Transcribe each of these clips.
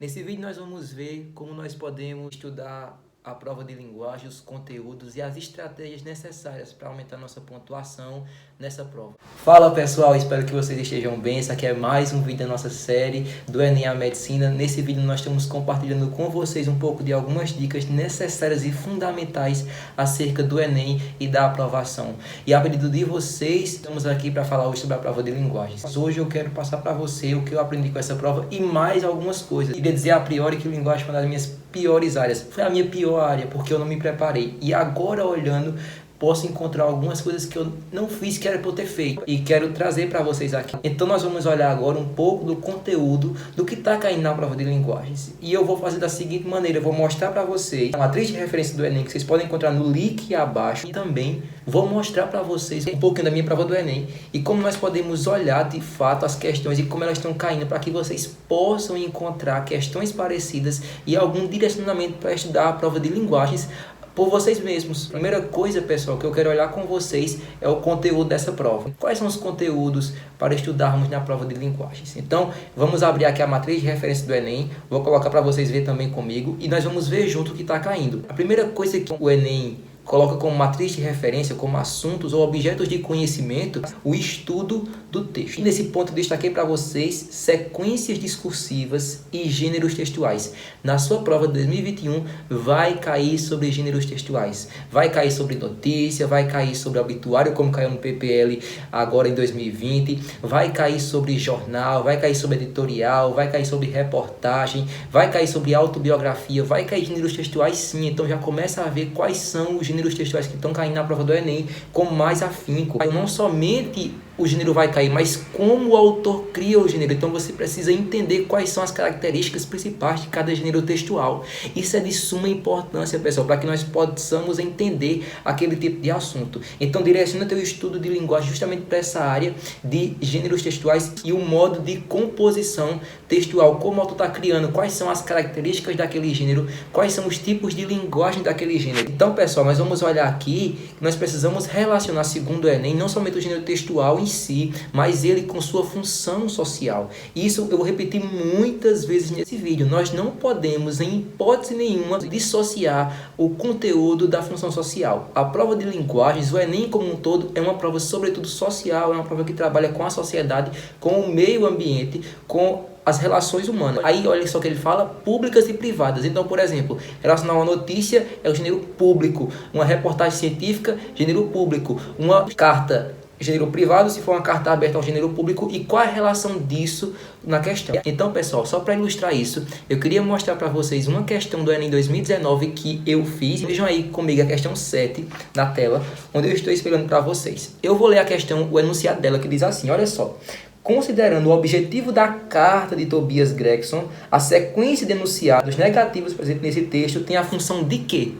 Nesse vídeo nós vamos ver como nós podemos estudar a prova de linguagem, os conteúdos e as estratégias necessárias para aumentar nossa pontuação nessa prova. Fala pessoal, espero que vocês estejam bem. Esse aqui é mais um vídeo da nossa série do Enem a Medicina. Nesse vídeo nós estamos compartilhando com vocês um pouco de algumas dicas necessárias e fundamentais acerca do Enem e da aprovação. E a pedido de vocês, estamos aqui para falar hoje sobre a prova de linguagens. Hoje eu quero passar para você o que eu aprendi com essa prova e mais algumas coisas. Queria dizer a priori que linguagem foi uma das minhas piores áreas. Foi a minha pior área, porque eu não me preparei. E agora, olhando, posso encontrar algumas coisas que eu não fiz, que era para eu ter feito. E quero trazer para vocês aqui. Então, nós vamos olhar agora um pouco do conteúdo do que está caindo na prova de linguagens. E eu vou fazer da seguinte maneira. Eu vou mostrar para vocês a matriz de referência do Enem, que vocês podem encontrar no link abaixo. E também vou mostrar para vocês um pouquinho da minha prova do Enem. E como nós podemos olhar, de fato, as questões e como elas estão caindo, para que vocês possam encontrar questões parecidas e algum direcionamento para estudar a prova de linguagens por vocês mesmos. Primeira coisa, pessoal, que eu quero olhar com vocês é o conteúdo dessa prova. Quais são os conteúdos para estudarmos na prova de linguagens? Então, vamos abrir aqui a matriz de referência do Enem. Vou colocar para vocês verem também comigo e nós vamos ver junto o que está caindo. A primeira coisa que o Enem coloca como matriz de referência, como assuntos ou objetos de conhecimento, o estudo do texto. E nesse ponto, destaquei para vocês sequências discursivas e gêneros textuais. Na sua prova de 2021, vai cair sobre gêneros textuais. Vai cair sobre notícia, vai cair sobre obituário, como caiu no PPL agora em 2020. Vai cair sobre jornal, vai cair sobre editorial, vai cair sobre reportagem, vai cair sobre autobiografia, vai cair gêneros textuais sim. Então já começa a ver quais são os gêneros textuais que estão caindo na prova do Enem com mais afinco. Não somente o gênero vai cair, mas como o autor cria o gênero. Então você precisa entender quais são as características principais de cada gênero textual. Isso é de suma importância, pessoal, para que nós possamos entender aquele tipo de assunto. Então direciona teu estudo de linguagem justamente para essa área de gêneros textuais e o modo de composição textual. Como o autor está criando, quais são as características daquele gênero, quais são os tipos de linguagem daquele gênero. Então, pessoal, nós vamos olhar aqui que nós precisamos relacionar, segundo o Enem, não somente o gênero textual em si, mas ele com sua função social. Isso eu vou repetir muitas vezes nesse vídeo. Nós não podemos, em hipótese nenhuma, dissociar o conteúdo da função social. A prova de linguagens, o Enem como um todo, é uma prova sobretudo social, é uma prova que trabalha com a sociedade, com o meio ambiente, com as relações humanas. Aí olha só que ele fala, públicas e privadas. Então, por exemplo, relacionar uma notícia é o gênero público, uma reportagem científica, gênero público, uma carta, gênero privado, se for uma carta aberta ao gênero público, e qual é a relação disso na questão. Então, pessoal, só para ilustrar isso, eu queria mostrar para vocês uma questão do Enem 2019 que eu fiz. Vejam aí comigo a questão 7 na tela, onde eu estou explicando para vocês. Eu vou ler a questão, o enunciado dela, que diz assim, olha só. Considerando o objetivo da carta de Tobias Gregson, a sequência de enunciados negativos presentes nesse texto tem a função de quê?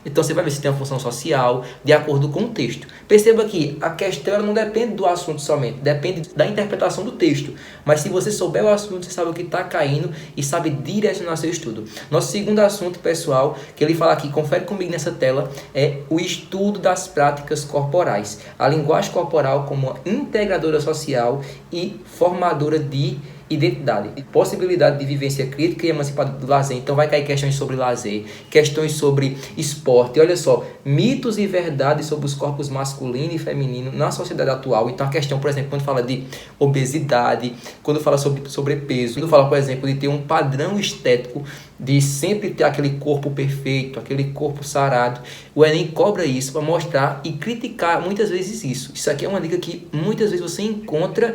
Então você vai ver se tem uma função social de acordo com o texto. Perceba que a questão ela não depende do assunto somente, depende da interpretação do texto. Mas se você souber o assunto, você sabe o que está caindo e sabe direcionar seu estudo. Nosso segundo assunto, pessoal, que ele fala aqui, confere comigo nessa tela, é o estudo das práticas corporais. A linguagem corporal como integradora social e formadora de identidade, possibilidade de vivência crítica e emancipada do lazer. Então vai cair questões sobre lazer, questões sobre esporte. Olha só, mitos e verdades sobre os corpos masculino e feminino na sociedade atual. Então a questão, por exemplo, quando fala de obesidade, quando fala sobre sobrepeso, quando fala, por exemplo, de ter um padrão estético, de sempre ter aquele corpo perfeito, aquele corpo sarado, o Enem cobra isso para mostrar e criticar muitas vezes isso. Isso aqui é uma dica que muitas vezes você encontra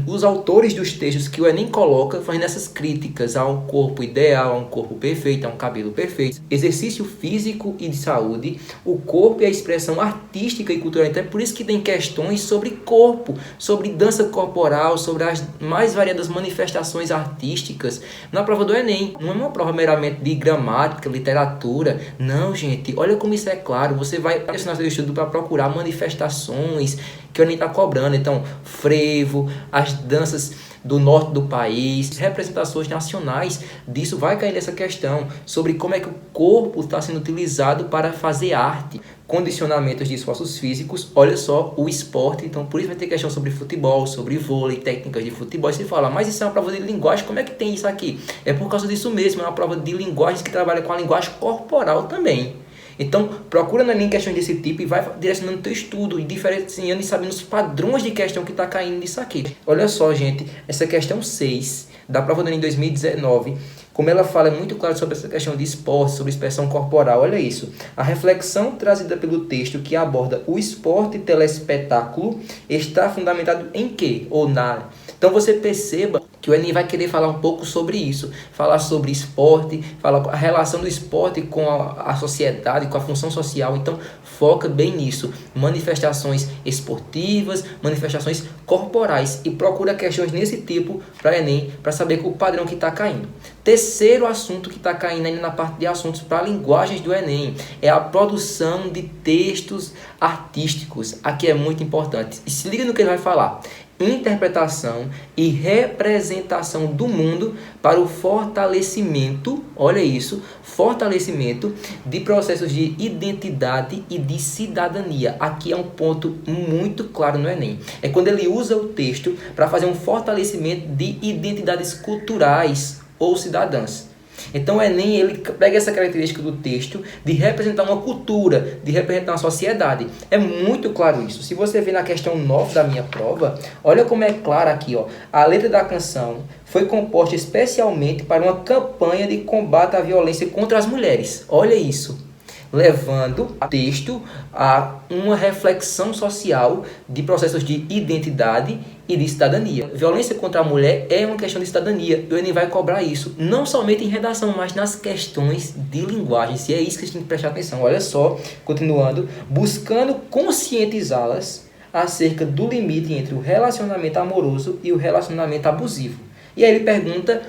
os autores dos textos que o Enem coloca fazendo essas críticas a um corpo ideal, a um corpo perfeito, a um cabelo perfeito. Exercício físico e de saúde, o corpo e a expressão artística e cultural. Então é por isso que tem questões sobre corpo, sobre dança corporal, sobre as mais variadas manifestações artísticas na prova do Enem. Não é uma prova meramente de gramática, literatura. Não, gente, olha como isso é claro. Você vai pressionar seu estudo para procurar manifestações que o Enem está cobrando. Então, frevo, as danças do norte do país, representações nacionais disso vai cair nessa questão sobre como é que o corpo está sendo utilizado para fazer arte. Condicionamentos de esforços físicos, olha só, o esporte, então por isso vai ter questão sobre futebol, sobre vôlei, técnicas de futebol, e você fala, mas isso é uma prova de linguagem, como é que tem isso aqui? É por causa disso mesmo, é uma prova de linguagens que trabalha com a linguagem corporal também. Então, procura no Enem questões desse tipo e vai direcionando o teu estudo e diferenciando e sabendo os padrões de questão que está caindo nisso aqui. Olha só, gente, essa questão 6 da prova do Enem 2019, como ela fala, é muito claro sobre essa questão de esporte, sobre expressão corporal. Olha isso. A reflexão trazida pelo texto que aborda o esporte telespetáculo está fundamentado em quê? Ou na... Então você perceba que o Enem vai querer falar um pouco sobre isso. Falar sobre esporte, falar a relação do esporte com a sociedade, com a função social. Então foca bem nisso. Manifestações esportivas, manifestações corporais. E procura questões nesse tipo para Enem, para saber o padrão que está caindo. Terceiro assunto que está caindo ainda na parte de assuntos para linguagens do Enem é a produção de textos artísticos. Aqui é muito importante. E se liga no que ele vai falar. Interpretação e representação do mundo para o fortalecimento, olha isso, fortalecimento de processos de identidade e de cidadania. Aqui é um ponto muito claro no Enem. É quando ele usa o texto para fazer um fortalecimento de identidades culturais ou cidadãs. Então o Enem ele pega essa característica do texto de representar uma cultura, de representar uma sociedade. É muito claro isso. Se você ver na questão 9 da minha prova, olha como é claro aqui, ó. A letra da canção foi composta especialmente para uma campanha de combate à violência contra as mulheres. Olha isso. Levando o texto a uma reflexão social de processos de identidade e de cidadania. Violência contra a mulher é uma questão de cidadania. O Enem vai cobrar isso, não somente em redação, mas nas questões de linguagem. E é isso que a gente tem que prestar atenção. Olha só, continuando, buscando conscientizá-las acerca do limite entre o relacionamento amoroso e o relacionamento abusivo. E aí ele pergunta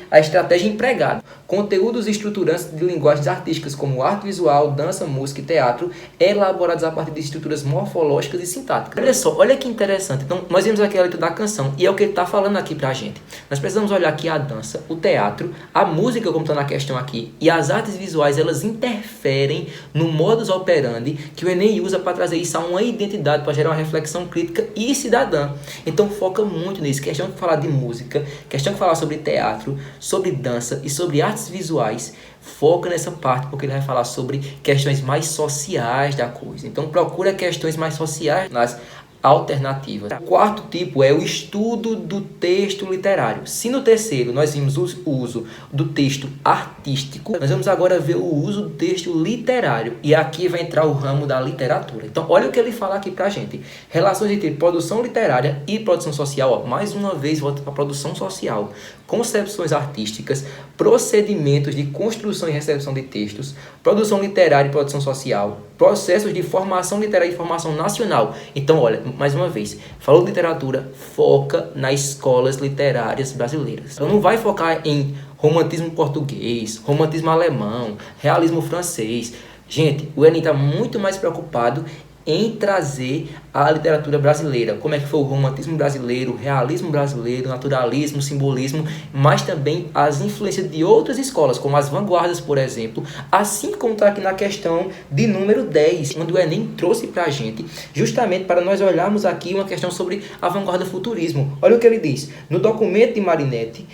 a estratégia empregada. Conteúdos estruturantes de linguagens artísticas como arte visual, dança, música e teatro, elaborados a partir de estruturas morfológicas e sintáticas. Olha só, olha que interessante. Então, nós vimos aqui a letra da canção e é o que ele está falando aqui pra gente. Nós precisamos olhar aqui a dança, o teatro, a música, como está na questão aqui, e as artes visuais, elas interferem no modus operandi que o Enem usa para trazer isso a uma identidade, para gerar uma reflexão crítica e cidadã. Então, foca muito nisso. Questão que falar de música, questão que falar sobre teatro, sobre dança e sobre artes visuais, foca nessa parte, porque ele vai falar sobre questões mais sociais da coisa. Então procura questões mais sociais nas alternativas. O quarto tipo é o estudo do texto literário. Se no terceiro nós vimos o uso do texto artístico, nós vamos agora ver o uso do texto literário. E aqui vai entrar o ramo da literatura. Então olha o que ele fala aqui pra gente. Relações entre produção literária e produção social. Ó, mais uma vez volta para produção social. Concepções artísticas, procedimentos de construção e recepção de textos, produção literária e produção social, processos de formação literária e formação nacional. Então, olha, mais uma vez, falou de literatura, foca nas escolas literárias brasileiras. Então, não vai focar em romantismo português, romantismo alemão, realismo francês. Gente, o Enem está muito mais preocupado em trazer a literatura brasileira, como é que foi o romantismo brasileiro, o realismo brasileiro, o naturalismo, o simbolismo, mas também as influências de outras escolas, como as vanguardas, por exemplo, assim como está aqui na questão de número 10, onde o Enem trouxe para a gente, justamente para nós olharmos aqui uma questão sobre a vanguarda futurismo. Olha o que ele diz, no documento de Marinetti,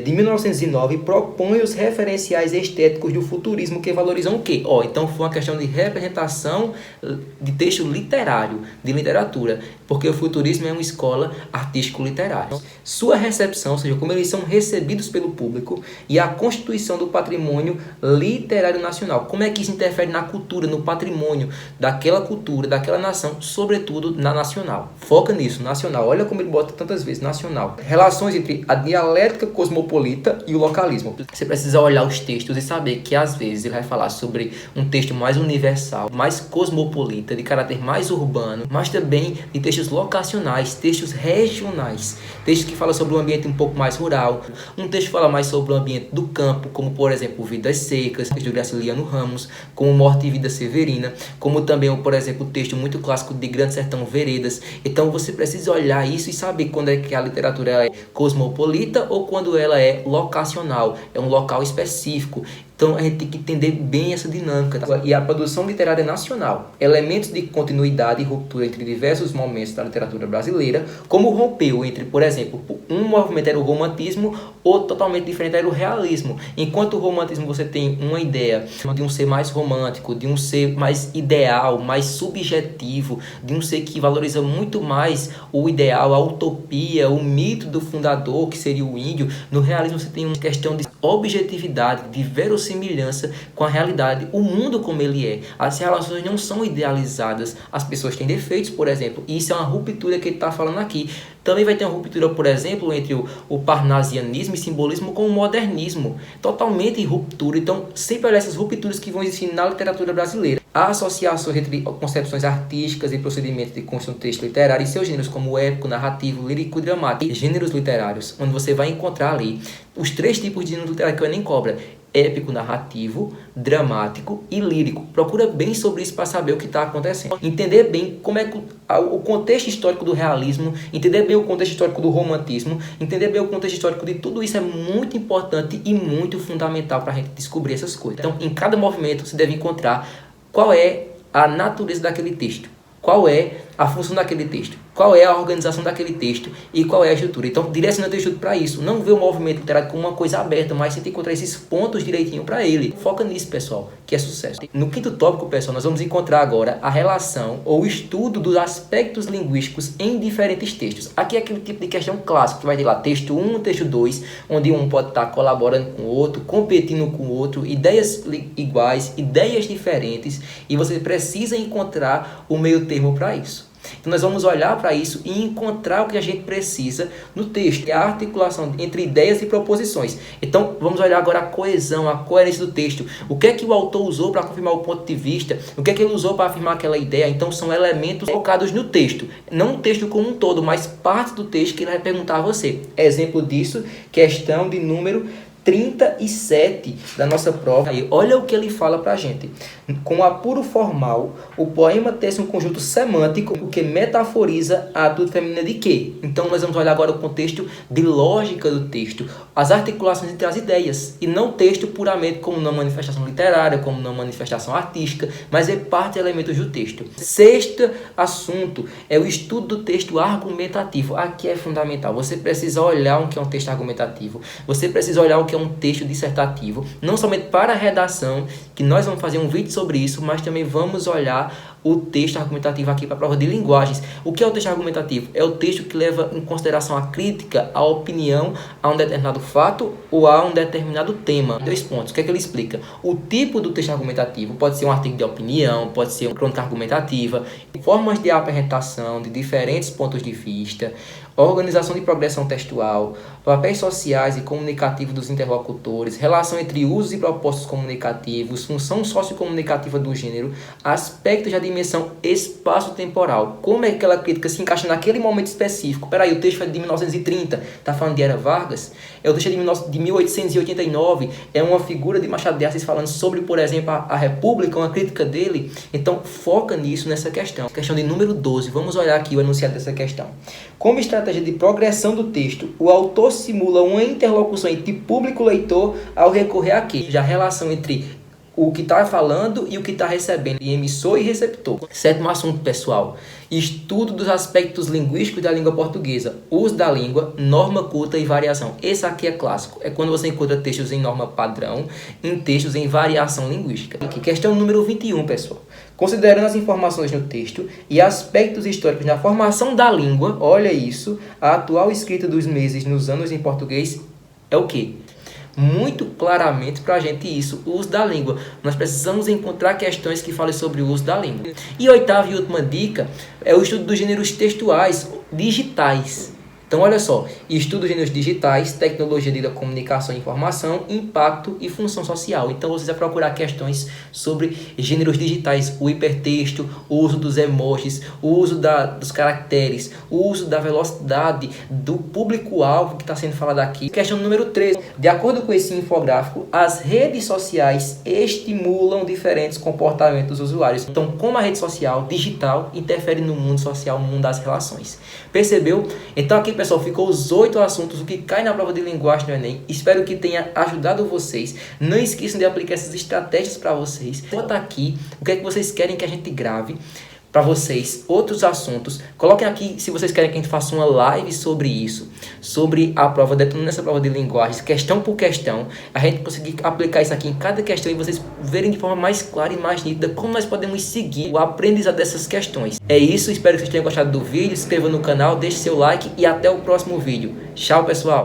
de 1909, propõe os referenciais estéticos do futurismo que valorizam o quê? Então foi uma questão de representação de texto literário, de literatura, porque o futurismo é uma escola artístico-literária. Sua recepção, ou seja, como eles são recebidos pelo público, e a constituição do patrimônio literário nacional. Como é que isso interfere na cultura, no patrimônio daquela cultura, daquela nação, sobretudo na nacional. Foca nisso, nacional. Olha como ele bota tantas vezes, nacional. Relações entre a dialética cosmopolita cosmopolita e o localismo. Você precisa olhar os textos e saber que às vezes ele vai falar sobre um texto mais universal, mais cosmopolita, de caráter mais urbano, mas também de textos locacionais, textos regionais, textos que falam sobre um ambiente um pouco mais rural, um texto que fala mais sobre o ambiente do campo, como por exemplo Vidas Secas, de Graciliano Ramos, como Morte e Vida Severina, como também, por exemplo, o texto muito clássico de Grande Sertão Veredas. Então você precisa olhar isso e saber quando é que a literatura é cosmopolita ou quando ela é locacional, é um local específico. Então a gente tem que entender bem essa dinâmica. Tá? E a produção literária nacional, elementos de continuidade e ruptura entre diversos momentos da literatura brasileira, como rompeu entre, por exemplo, um movimento era o romantismo, outro totalmente diferente era o realismo. Enquanto o romantismo você tem uma ideia de um ser mais romântico, de um ser mais ideal, mais subjetivo, de um ser que valoriza muito mais o ideal, a utopia, o mito do fundador, que seria o índio. No realismo você tem uma questão de objetividade, de verossimilhança com a realidade, o mundo como ele é. As relações não são idealizadas, as pessoas têm defeitos, por exemplo, e isso é uma ruptura que ele está falando aqui. Também vai ter uma ruptura, por exemplo, entre o parnasianismo e simbolismo com o modernismo, totalmente em ruptura. Então, sempre olha essas rupturas que vão existir na literatura brasileira. Há associações entre concepções artísticas e procedimentos de construção do texto literário e seus gêneros, como épico, narrativo, lírico e dramático. E gêneros literários, onde você vai encontrar ali os 3 tipos de gênero literário que o Enem cobra: épico, narrativo, dramático e lírico. Procura bem sobre isso para saber o que está acontecendo. Entender bem como é o contexto histórico do realismo, entender bem o contexto histórico do romantismo, entender bem o contexto histórico de tudo isso é muito importante e muito fundamental para a gente descobrir essas coisas. Então, em cada movimento, você deve encontrar qual é a natureza daquele texto, qual é a função daquele texto, qual é a organização daquele texto e qual é a estrutura. Então, direciona o teu estudo para isso. Não vê o movimento literário como uma coisa aberta, mas tenta encontrar esses pontos direitinho para ele. Foca nisso, pessoal, que é sucesso. No 5º tópico, pessoal, nós vamos encontrar agora a relação ou o estudo dos aspectos linguísticos em diferentes textos. Aqui é aquele tipo de questão clássico, que vai ter lá texto 1, texto 2, onde um pode estar colaborando com o outro, competindo com o outro, ideias iguais, ideias diferentes, e você precisa encontrar o meio termo para isso. Então nós vamos olhar para isso e encontrar o que a gente precisa no texto, que é a articulação entre ideias e proposições. Então vamos olhar agora a coesão, a coerência do texto. O que é que o autor usou para confirmar o ponto de vista? O que é que ele usou para afirmar aquela ideia? Então são elementos colocados no texto. Não o texto como um todo, mas parte do texto que ele vai perguntar a você. Exemplo disso, questão de número 37 da nossa prova. Aí, olha o que ele fala pra gente. Com apuro formal, o poema tece um conjunto semântico que metaforiza a atitude feminina de quê? Então nós vamos olhar agora o contexto de lógica do texto, as articulações entre as ideias, e não o texto puramente como uma manifestação literária, como uma manifestação artística, mas é parte de elementos do texto. 6º assunto é o estudo do texto argumentativo. Aqui é fundamental. Você precisa olhar o que é um texto argumentativo. Você precisa olhar o que é um texto dissertativo, não somente para a redação, que nós vamos fazer um vídeo sobre isso, mas também vamos olhar o texto argumentativo aqui para a prova de linguagens. O que é o texto argumentativo? É o texto que leva em consideração a crítica, a opinião a um determinado fato ou a um determinado tema. 2 pontos. O que é que ele explica? O tipo do texto argumentativo pode ser um artigo de opinião, pode ser uma crônica argumentativa, formas de apresentação de diferentes pontos de vista, organização de progressão textual, papéis sociais e comunicativos dos interlocutores, relação entre usos e propósitos comunicativos, função sociocomunicativa do gênero, aspectos da dimensão espaço-temporal. Como é que aquela crítica se encaixa naquele momento específico? Peraí, o texto é de 1930, está falando de Era Vargas? O texto é de 1889, é uma figura de Machado de Assis falando sobre, por exemplo, a República, uma crítica dele. Então, foca nisso, nessa questão. Questão de número 12, vamos olhar aqui o enunciado dessa questão. Como estratégia de progressão do texto, o autor simula uma interlocução entre público e leitor ao recorrer a quê? Já a relação entre o que está falando e o que está recebendo, emissor e receptor. 7º assunto, pessoal. Estudo dos aspectos linguísticos da língua portuguesa. Uso da língua, norma culta e variação. Esse aqui é clássico. É quando você encontra textos em norma padrão, em textos em variação linguística. Aqui, questão número 21, pessoal. Considerando as informações no texto e aspectos históricos na formação da língua, olha isso, a atual escrita dos meses nos anos em português é o quê? Muito claramente para a gente isso, o uso da língua. Nós precisamos encontrar questões que falem sobre o uso da língua. E 8ª e última dica é o estudo dos gêneros textuais digitais. Então, olha só, estudo gêneros digitais, tecnologia da comunicação e informação, impacto e função social. Então, você vai procurar questões sobre gêneros digitais, o hipertexto, o uso dos emojis, o uso dos caracteres, o uso da velocidade do público-alvo que está sendo falado aqui. Questão número 3. De acordo com esse infográfico, as redes sociais estimulam diferentes comportamentos dos usuários. Então, como a rede social digital interfere no mundo social, no mundo das relações. Percebeu? Então aqui, pessoal, ficou os 8 assuntos, o que cai na prova de linguagem no Enem. Espero que tenha ajudado vocês. Não esqueçam de aplicar essas estratégias para vocês. Bota aqui o que é que vocês querem que a gente grave para vocês, outros assuntos. Coloquem aqui se vocês querem que a gente faça uma live sobre isso, sobre a prova, detonando essa prova de linguagens, questão por questão, a gente conseguir aplicar isso aqui em cada questão e vocês verem de forma mais clara e mais nítida como nós podemos seguir o aprendizado dessas questões. É isso, espero que vocês tenham gostado do vídeo, se inscreva no canal, deixe seu like e até o próximo vídeo. Tchau, pessoal!